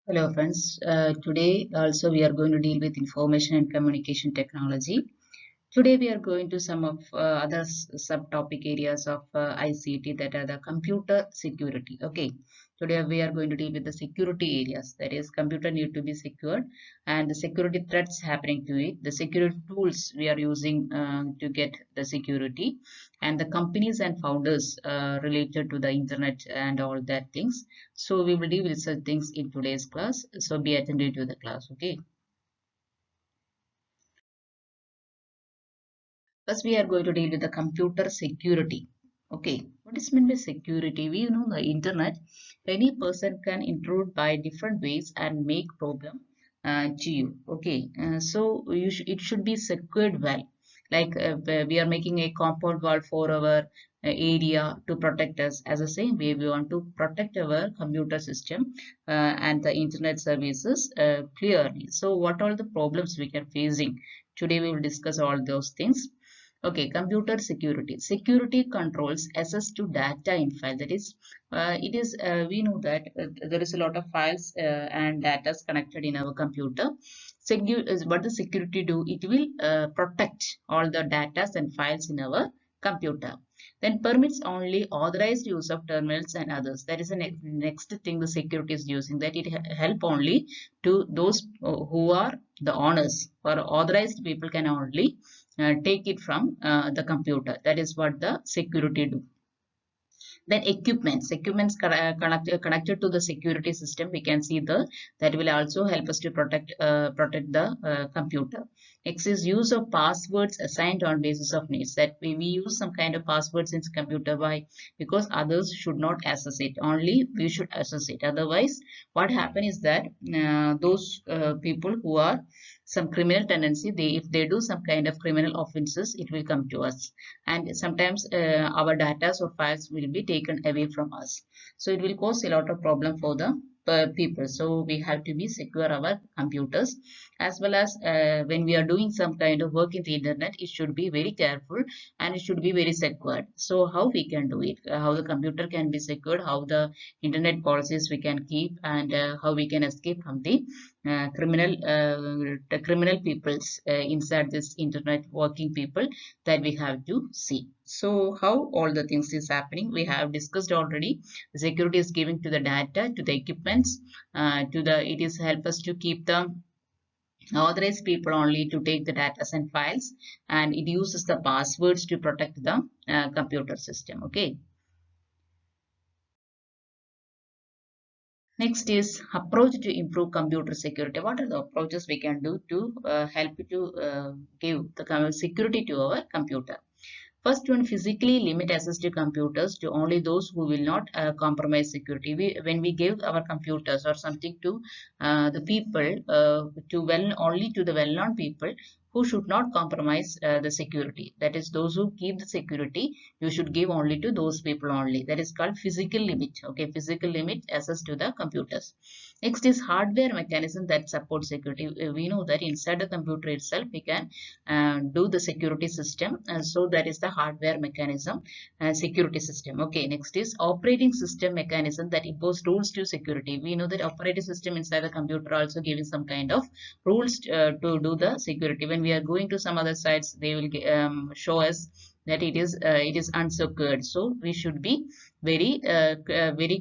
Hello friends, today also we are going to deal with information and communication technology. Today we are going to some of other subtopic areas of ICT, that are the computer security. Okay, today we are going to deal with the security areas, that is computer need to be secured and the security threats happening to it, the security tools we are using to get the security, and the companies and founders related to the internet and all that things. So we will deal with such things in today's class. So be attended to the class. Okay. First, we are going to deal with the computer security. Okay, what is meant by security? We know the internet. Any person can intrude by different ways and make problem to you. Okay, so it should be secured well. Like we are making a compound wall for our area to protect us. As the same way, we want to protect our computer system and the internet services clearly. So, what are the problems we can facing? Today, we will discuss all those things. Okay, computer security. Security controls access to data in file. That is, we know that there is a lot of files and data connected in our computer. What the security do? It will protect all the data and files in our computer. Then permits only authorized use of terminals and others. That is the next thing the security is using. That it help only to those who are the owners or authorized people can only take it from the computer. That is what the security do. Then equipments connected to the security system. We can see the that will also help us to protect the computer. Next is use of passwords assigned on basis of needs. That we use some kind of passwords in computer. Why? Because others should not access it. Only we should access it. Otherwise, what happen is that those people who are some criminal tendency, if they do some kind of criminal offenses, it will come to us, and sometimes our data or files will be taken away from us. So it will cause a lot of problem for the people. So we have to be secure our computers, as well as when we are doing some kind of work in the internet, it should be very careful and it should be very secured. So how we can do it, how the computer can be secured, how the internet policies we can keep, and how we can escape from the criminal peoples inside this internet working people, that we have to see. So how all the things is happening, we have discussed already. The security is given to the data, to the equipments, it is help us to keep the authorized people only to take the data and files, and it uses the passwords to protect the computer system. Okay. Next is approach to improve computer security. What are the approaches we can do to help to give the security to our computer? First one, physically limit access to computers to only those who will not compromise security. When we give our computers or something to the people, only to the well-known people who should not compromise the security. That is, those who keep the security, you should give only to those people only. That is called physical limit. Okay, physical limit access to the computers. Next is hardware mechanism that supports security. We know that inside the computer itself, we can do the security system. So that is the hardware mechanism, security system. Okay, next is operating system mechanism that impose rules to security. We know that operating system inside the computer also giving some kind of rules to do the security. When we are going to some other sites, they will show us that it is unsecured. So we should be very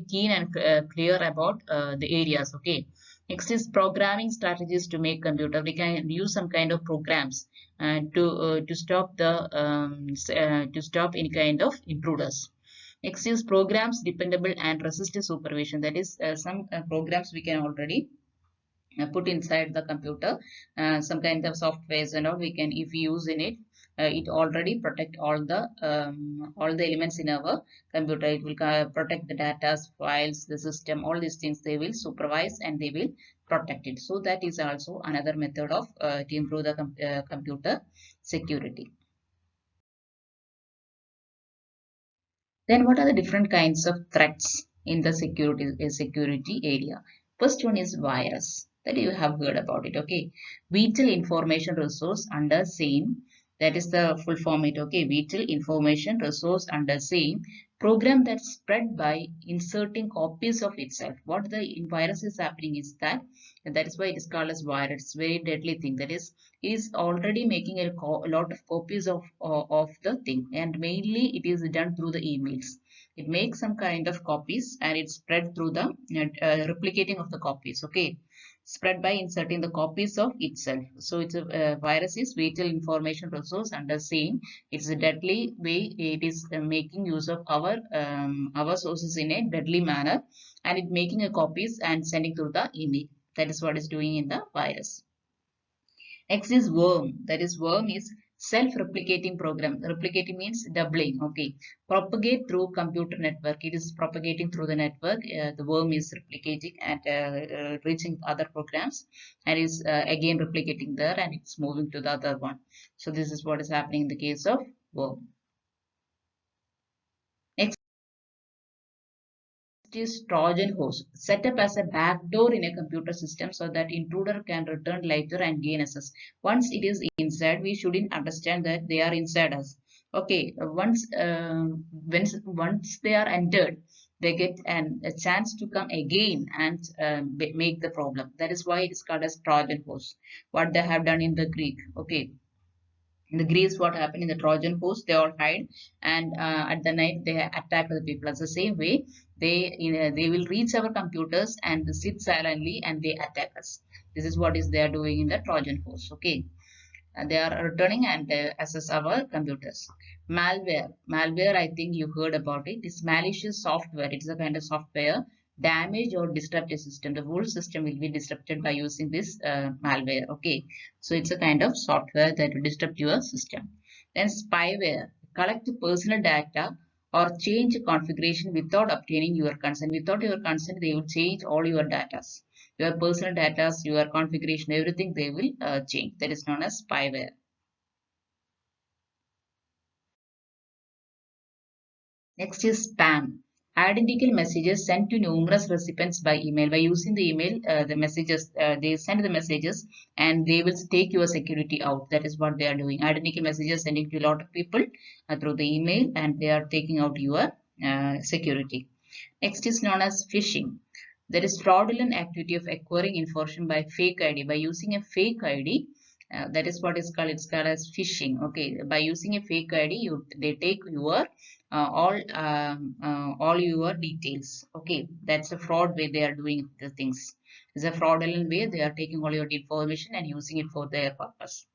keen and clear about the areas. Okay. Next is programming strategies to make computer. We can use some kind of programs to stop to stop any kind of intruders. Next is programs dependable and resistive supervision. That is some programs we can already put inside the computer, some kind of softwares and all we can, if we use in it, it already protect all the elements in our computer. It will protect the data, files, the system, all these things they will supervise and they will protect it. So that is also another method of to improve the computer security. Then what are the different kinds of threats in the security area? First one is virus, that you have heard about it. Okay, vital information resource under same That is the full form it. Okay, vital information resource under same program that spread by inserting copies of itself. What the virus is happening is that is why it is called as virus. It's very deadly thing. That is already making a lot of copies of the thing, and mainly it is done through the emails. It makes some kind of copies and it's spread through the replicating of the copies. Okay, spread by inserting the copies of itself. So it's a virus is vital information resource under same. It's a deadly way. It is making use of our sources in a deadly manner, and it making a copies and sending through the email. That is what is doing in the virus. Next is worm. That is worm is self-replicating program. Replicating means doubling. Okay. Propagate through computer network. It is propagating through the network. The worm is replicating and reaching other programs, and is again replicating there, and it's moving to the other one. So this is what is happening in the case of worm. Next is Trojan horse, set up as a backdoor in a computer system so that intruder can return later and gain access. Once it is inside, we shouldn't understand that they are inside us. Okay, once they are entered, they get a chance to come again and make the problem. That is why it is called as Trojan horse. What they have done in the Greek. Okay, in the Greece, what happened in the Trojan horse, they all hide, and at the night they attack the people. It's the same way they will reach our computers and sit silently and they attack us. This is what is they are doing in the Trojan horse. Okay, they are returning and access our computers. Malware, I think you heard about it. It's malicious software. It's a kind of software damage or disrupt a system. The whole system will be disrupted by using this malware. Okay, so it's a kind of software that will disrupt your system. Then spyware, collect personal data or change configuration without obtaining your consent. Without your consent, they will change all your data, your personal data, your configuration, everything they will change. That is known as spyware. Next is spam. Identical messages sent to numerous recipients by email. By using the email, the messages, they send the messages and they will take your security out. That is what they are doing. Identical messages sending to a lot of people through the email, and they are taking out your security. Next is known as phishing. There is fraudulent activity of acquiring information by fake ID. By using a fake ID, that is what is called. It's called as phishing. Okay, by using a fake ID, they take your all your details. Okay, that's a fraud way they are doing the things. It's a fraudulent way they are taking all your information and using it for their purpose.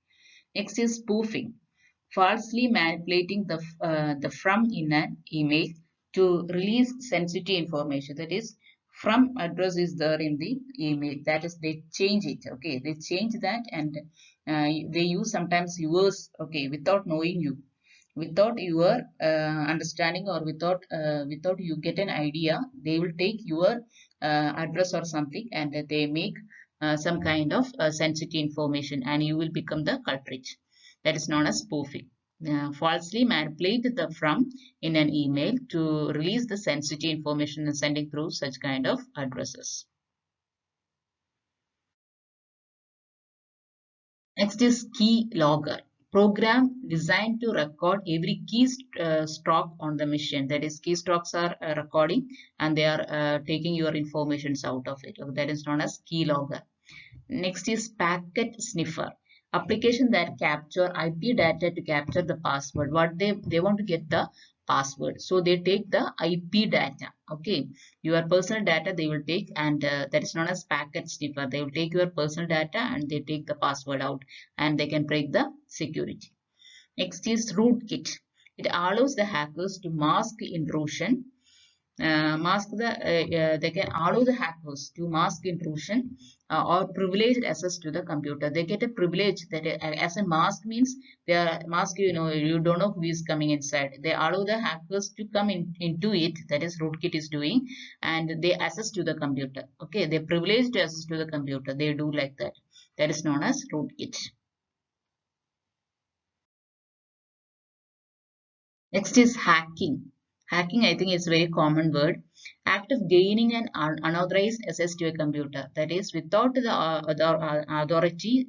Next is spoofing, falsely manipulating the from in an email to release sensitive information. That is, from address is there in the email. That is, they change it. Okay, they change that, and they use sometimes yours. Okay, without knowing you, without your understanding, or without you get an idea, they will take your address or something, and they make some kind of sensitive information, and you will become the culprit. That is known as spoofing. Falsely manipulate the from in an email to release the sensitive information and sending through such kind of addresses. Next is key logger. Program designed to record every stroke on the machine. That is, keystrokes are recording, and they are taking your informations out of it. That is known as key logger. Next is packet sniffer. Application that capture IP data to capture the password. What they want to get the password. So they take the IP data. Okay, your personal data they will take, and that is known as packet sniffer. They will take your personal data and they take the password out, and they can break the security. Next is rootkit. It allows the hackers to mask intrusion. They can allow the hackers to mask intrusion or privileged access to the computer. They get a privilege that as a mask means they are mask, you don't know who is coming inside. They allow the hackers to come into it. That is rootkit is doing, and they access to the computer. Okay, they privileged access to the computer. They do like that. That is known as rootkit. Next is hacking. Hacking, I think, is a very common word. Act of gaining an unauthorized access to a computer. That is, without the authority's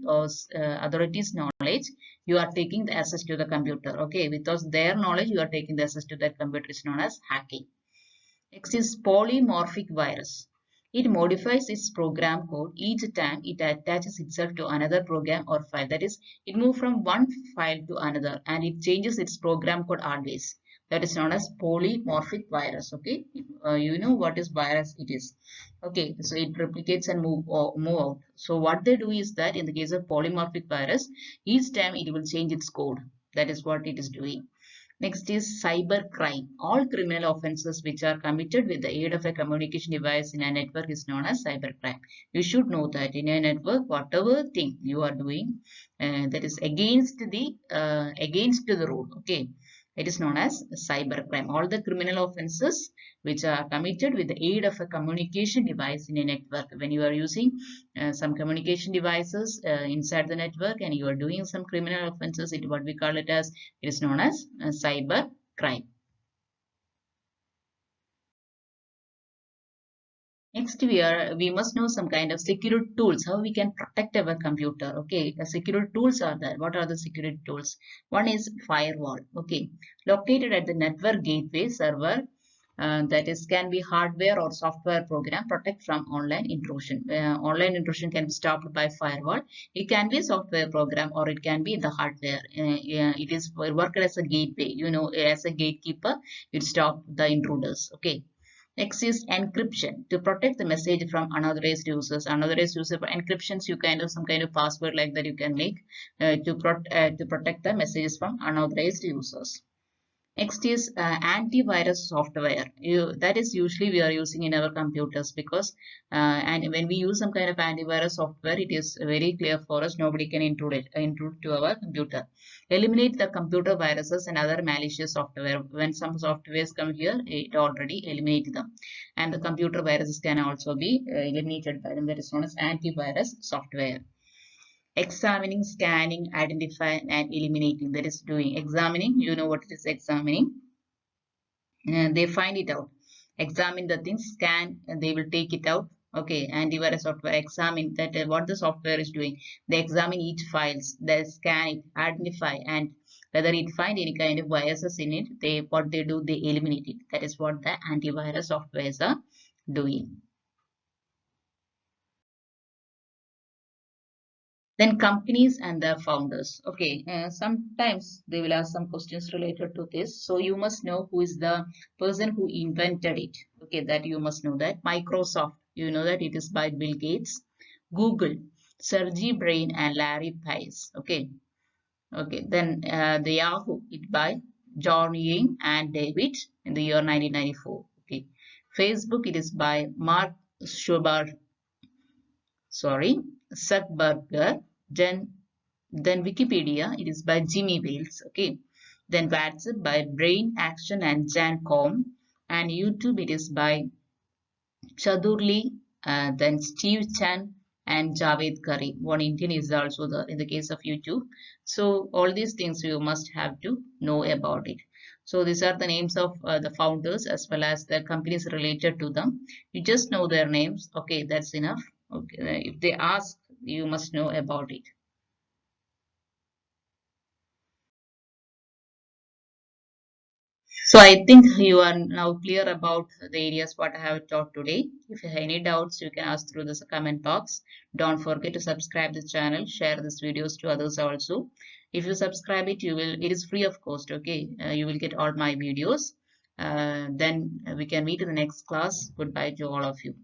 knowledge, you are taking the access to the computer. Okay, because their knowledge you are taking the access to that computer is known as hacking. Next is polymorphic virus. It modifies its program code each time it attaches itself to another program or file. That is, it moves from one file to another and it changes its program code always. That is known as polymorphic virus. Okay, you know what is virus it is. Okay, so it replicates and move out. So what they do is that in the case of polymorphic virus, each time it will change its code. That is what it is doing. Next is cybercrime. All criminal offences which are committed with the aid of a communication device in a network is known as cybercrime. You should know that in a network, whatever thing you are doing that is against the rule. Okay, it is known as cybercrime. All the criminal offences which are committed with the aid of a communication device in a network. When you are using some communication devices inside the network and you are doing some criminal offences, what we call it as, it is known as cyber crime. Next, we must know some kind of security tools, how we can protect our computer. Okay, the security tools are there. What are the security tools? One is firewall. Okay, located at the network gateway server. That is can be hardware or software program protect from online intrusion. Online intrusion can be stopped by firewall. It can be a software program or it can be the hardware. Yeah, it is worked as a gateway. You know, as a gatekeeper, it stop the intruders. Okay. Next is encryption to protect the message from unauthorized users. Unauthorized user for encryptions, you kind of some kind of password like that you can make to protect the messages from unauthorized users. Next is antivirus software. That is usually we are using in our computers because and when we use some kind of antivirus software, it is very clear for us. Nobody can intrude to our computer. Eliminate the computer viruses and other malicious software. When some softwares come here, it already eliminates them. And the computer viruses can also be eliminated by them. That is known as antivirus software. Examining, scanning, identifying, and eliminating. That is doing examining. You know what it is examining. They find it out. Examine the thing, scan, and they will take it out. Okay, antivirus software examine that what the software is doing. They examine each files, they scan it, identify, and whether it find any kind of viruses in it. They what they do, they eliminate it. That is what the antivirus softwares are doing. Then companies and their founders. Okay, sometimes they will ask some questions related to this. So you must know who is the person who invented it. Okay, that you must know that. Microsoft, you know that it is by Bill Gates. Google, Sergey Brin and Larry Page. Okay, okay. Then the Yahoo, it by John Yang and David in the year 1994. Okay, Facebook, it is by Mark Zuckerberg. Sorry, Zuckerberg. Then Wikipedia, it is by Jimmy Wales. Okay. Then WhatsApp by Brain Action and Jan Com. And YouTube, it is by Chadurli, then Steve Chan and Javed Curry. One Indian is also the in the case of YouTube. So all these things you must have to know about it. So these are the names of the founders as well as the companies related to them. You just know their names. Okay, that's enough. Okay, if they ask, you must know about it. So I think you are now clear about the areas what I have taught today. If you have any doubts, you can ask through this comment box. Don't forget to subscribe the channel, share these videos to others also. If you subscribe it, it is free of cost. Okay, you will get all my videos. Then we can meet in the next class. Goodbye to all of you.